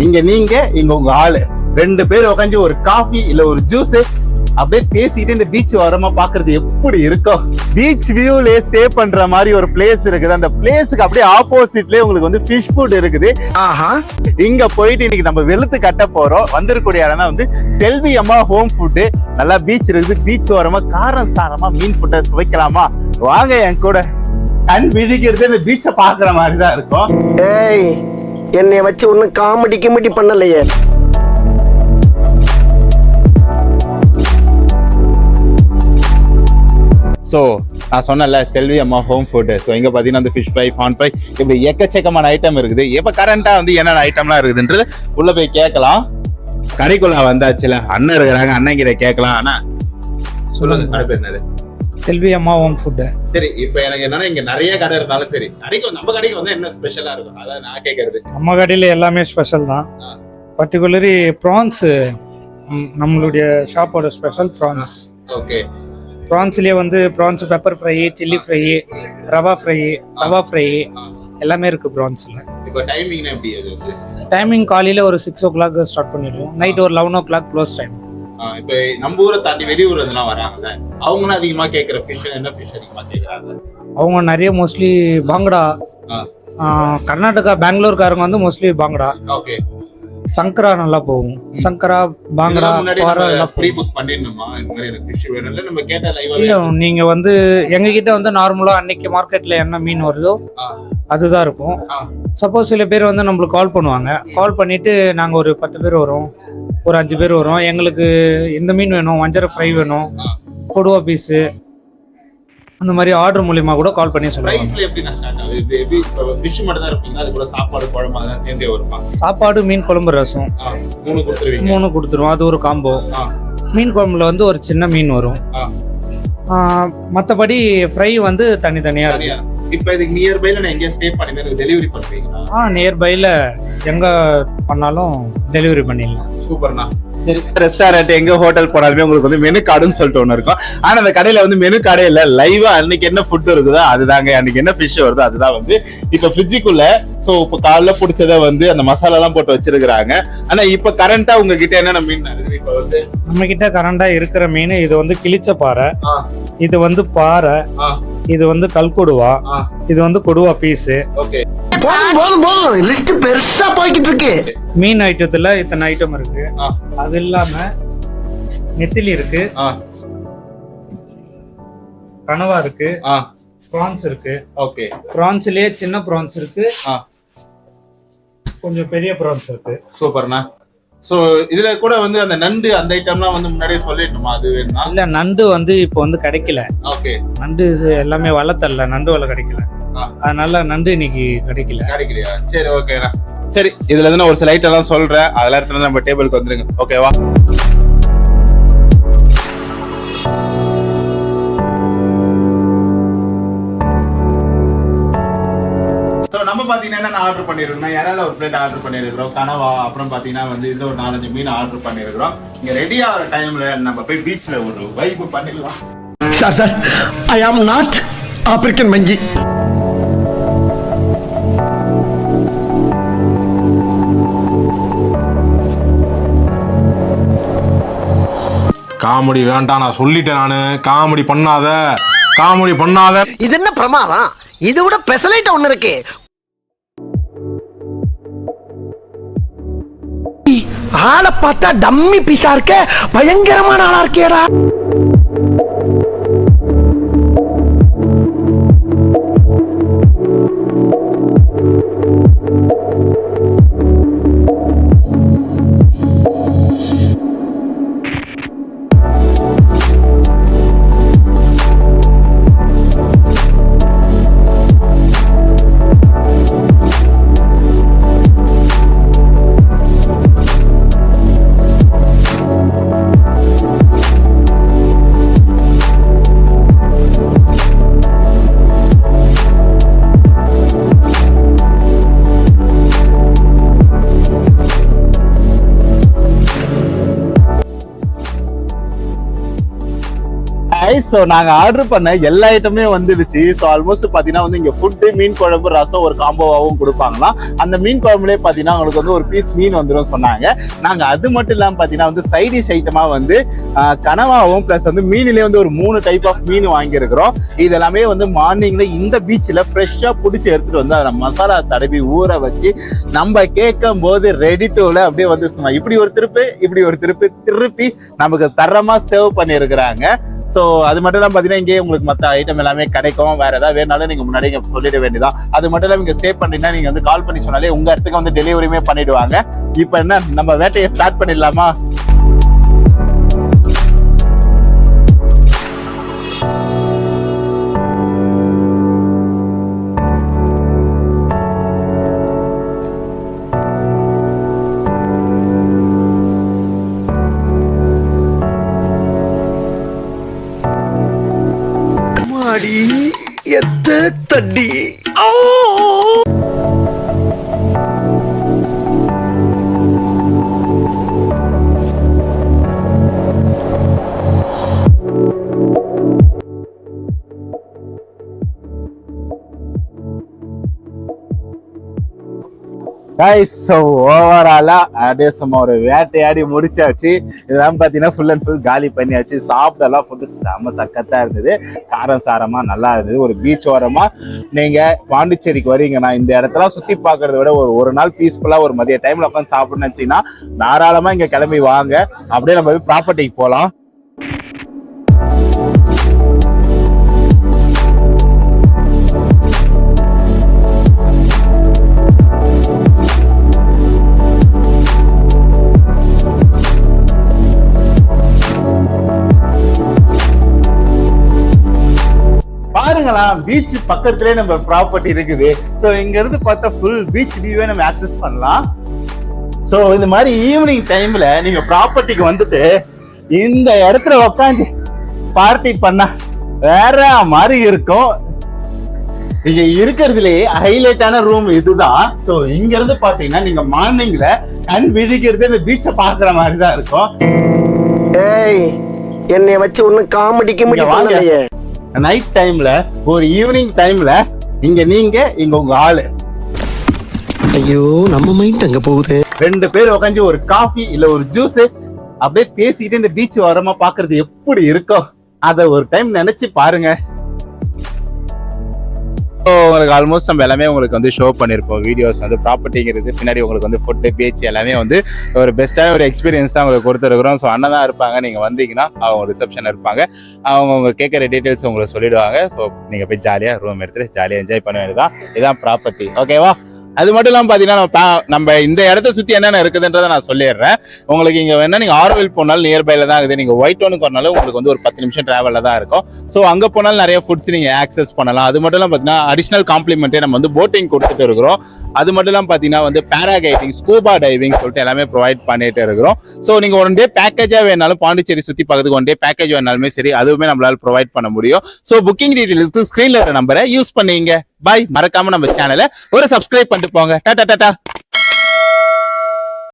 இங்க நீங்க இங்க உங்க ஆளு 2 பேர் உட்காந்து ஒரு காஃபி இல்ல ஒரு ஜூஸ் அப்படியே பேசிட்டு இந்த பீச் வரமா பாக்குறது எப்படி இருக்கும். பீச் வியூல ஸ்டே பண்ற மாதிரி ஒரு பிளேஸ் இருக்குது. அந்த பிளேஸுக்கு அப்படியே ஆப்போசிட்லயே உங்களுக்கு வந்து ஃபிஷ் ஃபுட் இருக்குது. இங்க போயிட்டு இன்னைக்கு நம்ம வெளுத்து கட்ட போறோம். வந்திருக்கூடிய இடம் தான் வந்து செல்வி அம்மா ஹோம் ஃபுட். நல்லா பீச் இருக்குது. பீச் ஓரமா காரம் சாரமா மீன் ஃபுட்டை சுவைக்கலாமா? வாங்க என் கூட. கண் விழிக்கிறது இந்த பீச்சை பாக்குற மாதிரி தான் இருக்கும். ஏய், என்னைய வச்சு ஒன்னும் காமெடி பண்ணலையே. ஸோ நான் சொன்னல செல்வி அம்மா ஹோம் ஃபுட். ஸோ இங்கே பார்த்தீங்கன்னா அந்த ஃபிஷ் ஃப்ரை, பான் ஃப்ரை, இப்படி எக்கச்சக்கமான ஐட்டம் இருக்குது. இப்போ கரண்டாக வந்து என்னென்ன ஐட்டம்லாம் இருக்குதுன்றது உள்ள போய் கேட்கலாம். கடைக்குள்ள வந்தாச்சுல, அண்ணன் இருக்கிறாங்க, அண்ணன் கிட்ட கேட்கலாம். அண்ணா சொல்லுங்க, கடை பேர் என்னது? செல்வி அம்மா ஹோம் ஃபுட். சரி, இப்போ எனக்கு என்னன்னா இங்க நிறைய கடை இருந்தாலும் சரி, கடைக்கு நம்ம கடைக்கு வந்து என்ன ஸ்பெஷலா இருக்கும் அதான் நான் கேட்கறது. நம்ம கடையில் எல்லாமே ஸ்பெஷல் தான். பர்டிகுலரி ப்ரான்ஸ் நம்மளுடைய ஷாப்போட ஸ்பெஷல் ப்ரான்ஸ். ஓகே. ப்ரான்ஸ்லேயே வந்து prawns pepper fry, chilli fry, rava fry, tawa fry எல்லாமே இருக்குது ப்ரான்ஸில். இப்போ டைமிங் எப்படி? அது வந்து டைமிங் காலையில் ஒரு 6 o'clock ஸ்டார்ட் பண்ணிடுவோம். நைட் ஒரு 11 o'clock க்ளோஸ் டைம். இப்போ நம்ம ஊரை தாண்டி வெளியூர் இதெல்லாம் வராங்கல்ல, அவங்களும் அதிகமாக கேட்குற ஃபிஷ் என்ன ஃபிஷ் அதிகமாக கேட்குறாங்க? அவங்க நிறைய மோஸ்ட்லி பாங்கடா. கர்நாடகா பெங்களூர்காரங்க வந்து மோஸ்ட்லி பாங்கடா. ஓகே. சங்கரா நல்லா போகும். சங்கரா, பாங்கடா, ப்ரீ புக் பண்ணிடணுமா? இந்த மாதிரி எனக்கு ஃபிஷ் வேணும்ல, நம்ம கேட்டா லைவா இல்ல. நீங்க வந்து எங்க கிட்ட வந்து நார்மலா அன்னைக்கு மார்க்கெட்ல என்ன மீன் வருதோ அதுதான் இருக்கும். சப்போஸ் சில பேர் வந்து நம்மளுக்கு கால் பண்ணுவாங்க. கால் பண்ணிட்டு நாங்க ஒரு 10 பேர் வரோம், ஒரு 5 பேர் வரோம், எங்களுக்கு இந்த மீன் வேணும், வஞ்சர ஃப்ரை வேணும், கொடுவா பீஸு, அந்த மாதிரி ஆர்டர் மூலியமா கூட கால் பண்ணி சொல்லுவாங்க. பிரைஸ்ல எப்படி நான் ஸ்டார்ட் ஆகுது? எப்படி ஃபிஷ் மட்டும் தான் இருப்பீங்க, அது கூட சாப்பாடு குழம்பு அதெல்லாம் சேர்ந்தே வருமா? சாப்பாடு, மீன் குழம்பு, ரசம் 3 கொடுத்துருவீங்க? 3 கொடுத்துருவோம். அது ஒரு காம்போ. மீன் குழம்புல வந்து ஒரு சின்ன மீன் வரும். மற்றபடி ஃப்ரை வந்து தனித்தனியா இருக்கு. இப்போ இதுக்கு நியர்பைல நான் எங்க ஸ்டே பண்ணி எனக்கு டெலிவரி பண்ணுவீங்களா? நியர்பைல எங்க பண்ணாலும் டெலிவரி பண்ணிடலாம். சூப்பர்ண்ணா. சரி, ரெஸ்டாரண்ட் எங்க ஹோட்டல் போனாலுமே உங்களுக்கு வந்து மெனு கார்டுன்னு சொல்லிட்டு ஒன்று இருக்கும். ஆனா அந்த கடையில வந்து மெனு கார்டே இல்ல, லைவா அன்னைக்கு என்ன ஃபுட் இருக்குதோ அதுதாங்க, அன்னைக்கு என்ன ஃபிஷ் வருதோ அதுதான் வந்து இப்ப ஃப்ரிட்ஜுக்குள்ள. சோ இப்ப காலைல பிடிச்சத வந்து அந்த மசாலா எல்லாம் போட்டு வச்சிருக்காங்க. ஆனா இப்ப கரண்டா உங்ககிட்ட என்னென்ன மீன் இருக்குது? இப்ப வந்து நம்ம கிட்ட கரண்டா இருக்கிற மீன் இது வந்து கிழிச்ச பாறை, இது வந்து பாறை, இது வந்து கல்கொடுவா, இது வந்து கொடுவா பீஸ். ஓகே. லிஸ்ட் பெருசா போய்கிட்டு இருக்கு. மீன் ஐட்டத்துல இத்தனை ஐட்டம் இருக்கு. அது இல்லாம நெத்திலி இருக்கு, கனவா இருக்கு, ப்ரான்ஸ் இருக்கு. ஓகே. ப்ரான்ஸ்லயே சின்ன ப்ரான்ஸ் இருக்கு, கொஞ்சம் பெரிய ப்ரான்ஸ் இருக்கு. சூப்பர்ண்ணா. சோ இதுல கூட வந்து அந்த நண்டு அந்த ஐட்டம்லாம் வந்து முன்னாடியே சொல்லிடணுமா? அது வேணுமா? இல்ல, நண்டு வந்து இப்போ வந்து கிடைக்கல. ஓகே. நண்டு எல்லாமே வளர்த்தல, நண்டு வலை கிடைக்கல, அதனால நண்டு இன்னைக்கு கிடைக்கலையா? சரி, ஓகேண்ணா. சரி, இதுல இருந்து நான் ஒரு சில ஐட்டம் எல்லாம் சொல்றேன், அதெல்லாம் இடத்துல நம்ம டேபிளுக்கு வந்துருங்க. ஓகேவா? நம்ம பாத்தீங்கன்னா என்ன ஆர்டர் பண்ணிருக்கோம், யாரால ஒரு பிளேட் ஆர்டர் பண்ணிருக்கிறோம், கனவா, அப்புறம் பாத்தீங்கன்னா வந்து இதுல ஒரு 4-5 மீன் ஆர்டர் பண்ணிருக்கிறோம். இங்க ரெடி ஆகிற டைம்ல நம்ம போய் பீச்ல ஒரு வைப் பண்ணிக்கலாம். Sir, I am not African monkey. Comedy வேண்டாம், நான் சொல்லிட்டேன். நானு காமெடி பண்ணாத. இது என்ன பிரமாதம்? இது விட பெசலைட் ஒண்ணு இருக்கு. ஆளை பார்த்தா டம்மி பீஸா இருக்க, பயங்கரமான ஆளா இருக்கேடா. ஸோ நாங்க ஆர்டர் பண்ண எல்லா ஐட்டமே வந்துடுச்சு. ஸோ ஆல்மோஸ்ட் பாத்தீங்கன்னா வந்து இங்க ஃபுட்டு, மீன் குழம்பு, ரசம் ஒரு காம்போவாகவும் கொடுப்பாங்களாம். அந்த மீன் குழம்புலேயே பாத்தீங்கன்னா உங்களுக்கு வந்து ஒரு பீஸ் மீன் வந்துடும் சொன்னாங்க. நாங்க அது மட்டும் இல்லாம பாத்தீங்கன்னா வந்து சைட் டிஷ் ஐட்டமா வந்து கனவாவும் பிளஸ் வந்து மீனிலே வந்து ஒரு 3 டைப் ஆஃப் மீன் வாங்கியிருக்கிறோம். இது எல்லாமே வந்து மார்னிங்ல இந்த பீச்ல ஃப்ரெஷ்ஷா பிடிச்சி எடுத்துட்டு வந்து அதை மசாலா தடவி ஊற வச்சு நம்ம கேட்கும் போது ரெடி டுல அப்படியே வந்து சும்மா இப்படி ஒரு திருப்பி நமக்கு தரமா சேவ் பண்ணி இருக்கிறாங்க. ஸோ அது மட்டும் இல்லாமல் பார்த்தீங்கன்னா இங்கே உங்களுக்கு மற்ற ஐட்டம் எல்லாமே கிடைக்கும். வேற ஏதாவது வேணாலும் நீங்க முன்னாடி சொல்லிட வேண்டியதான். அது மட்டும் இல்லாமல் இங்க ஸ்டே பண்ணீங்கன்னா நீங்க வந்து கால் பண்ணி சொன்னாலே உங்க இடத்துக்கு வந்து டெலிவரியுமே பண்ணிடுவாங்க. இப்போ என்ன நம்ம வேட்டையை ஸ்டார்ட் பண்ணிடலாமா? எத்த தடி கைஸ், ஸோ ஓவராலா அப்படியே சும்மா ஒரு வேட்டையாடி முடிச்சாச்சு. இதெல்லாம் பார்த்தீங்கன்னா ஃபுல் அண்ட் ஃபுல் காலி பண்ணியாச்சு. சாப்பிட்டெல்லாம் ஃபுட்டு செம்ம சக்கத்தாக இருந்தது. காரம் சாரமாக நல்லா இருந்தது. ஒரு பீச் ஓரமா நீங்கள் பாண்டிச்சேரிக்கு வரீங்கன்னா இந்த இடத்தெல்லாம் சுற்றி பார்க்கறத விட ஒரு நாள் பீஸ்ஃபுல்லாக ஒரு மதிய டைமில் உட்காந்து சாப்பிட்ணுன்னு நினச்சிங்கன்னா தாராளமாக இங்கே கிளம்பி வாங்க. அப்படியே நம்ம போய் ப்ராப்பர்ட்டிக்கு போகலாம். பாருங்களா, பீச் பக்கத்துலயே நம்ம ப்ராப்பர்ட்டி இருக்குது. சோ இங்க இருந்து பார்த்தா ஃபுல் பீச் வியூவே நம்ம ஆக்சஸ் பண்ணலாம். சோ இந்த மாதிரி ஈவினிங் டைம்ல நீங்க ப்ராப்பர்ட்டிக்கு வந்துட்டு இந்த இடத்துல உட்காந்து பார்ட்டி பண்ணா வேற மாதிரி இருக்கும். இங்க இருக்கிறதுலயே ஹைலைட்டான ரூம் இதுதான். சோ இங்க இருந்து பாத்தீங்கன்னா நீங்க மார்னிங்ல கண் விழிக்கிறது இந்த பீச்சை பாக்குற மாதிரி தான் இருக்கும். ஏய், என்னைய வச்சு ஒண்ணு காமெடிக்கு முடியலையே. நைட் டைம்ல ஒரு ஈவினிங் டைம்ல இங்க உங்க ஆளு, ஐயோ நம்ம மைண்ட் அங்க போகுது. 2 பேர் உட்காந்து ஒரு காஃபி இல்ல ஒரு ஜூஸ் அப்படியே பேசிட்டு இந்த பீச் ஓரமா பாக்குறது எப்படி இருக்கும் அத ஒரு டைம் நினைச்சு பாருங்க. உங்களுக்கு ஆல்மோஸ்ட் நம்ம எல்லாமே உங்களுக்கு வந்து ஷோ பண்ணிருப்போம். வீடியோஸ் வந்து ப்ராப்பர்ட்டிங்கிறது பின்னாடி உங்களுக்கு வந்து ஃபுட்டு, பீச் எல்லாமே வந்து ஒரு பெஸ்ட்டான ஒரு எக்ஸ்பீரியன்ஸ் தான் உங்களுக்கு கொடுத்துருக்குறோம். ஸோ அண்ணன் தான் இருப்பாங்க. நீங்கள் வந்தீங்கன்னா அவங்க ரிசப்ஷன் இருப்பாங்க. அவங்க கேட்குற டீட்டெயில்ஸ் உங்களுக்கு சொல்லிடுவாங்க. ஸோ நீங்கள் போய் ஜாலியாக ரூம் எடுத்துட்டு ஜாலியாக என்ஜாய் பண்ண வேண்டியதான். இதுதான் ப்ராப்பர்ட்டி. ஓகேவா? அது மட்டும் இல்லாமல் பார்த்தீங்கன்னா நம்ம இந்த இடத்த சுற்றி என்னென்ன இருக்குதுன்றதை நான் சொல்லிடுறேன். உங்களுக்கு இங்கே வேணா நீங்கள் ஆரோவில் போனாலும் நியர்பைல தான் இருக்குது. நீங்கள் ஒயிட் டவுனுக்கு வரனாலும் உங்களுக்கு வந்து ஒரு 10 நிமிஷம் டிராவலில் தான் இருக்கும். ஸோ அங்கே போனாலும் நிறைய ஃபுட்ஸ் நீங்கள் ஆக்சஸ் பண்ணலாம். அது மட்டும் இல்லாமல் பார்த்தீங்கன்னா அடிஷனல் காம்ப்ளிமெண்ட்டே நம்ம வந்து போட்டிங் கொடுத்துட்டு இருக்கிறோம். அது மட்டும் இல்லாமல் பார்த்தீங்கன்னா வந்து பேராகைடிங், ஸ்கூபா டைவிங் சொல்லிட்டு எல்லாமே ப்ரொவைட் பண்ணிட்டு இருக்கிறோம். ஸோ நீங்கள் 1 டே பேக்கேஜாக வேணாலும் பாண்டிச்சேரி சுற்றி பார்க்கறதுக்கு 1 டே பேக்கேஜ் வேணாலுமே சரி, அதுவுமே நம்மளால ப்ரொவைட் பண்ண முடியும். ஸோ புக்கிங் டீட்டெயில்ஸ்க்கு ஸ்க்ரீன்ல இருக்கிற நம்பரை யூஸ் பண்ணீங்க. பாய். மறக்காம நம்ம சேனலை ஒரு சப்ஸ்கிரைப் பண்ணிட்டு போங்க. டாடா டாடா.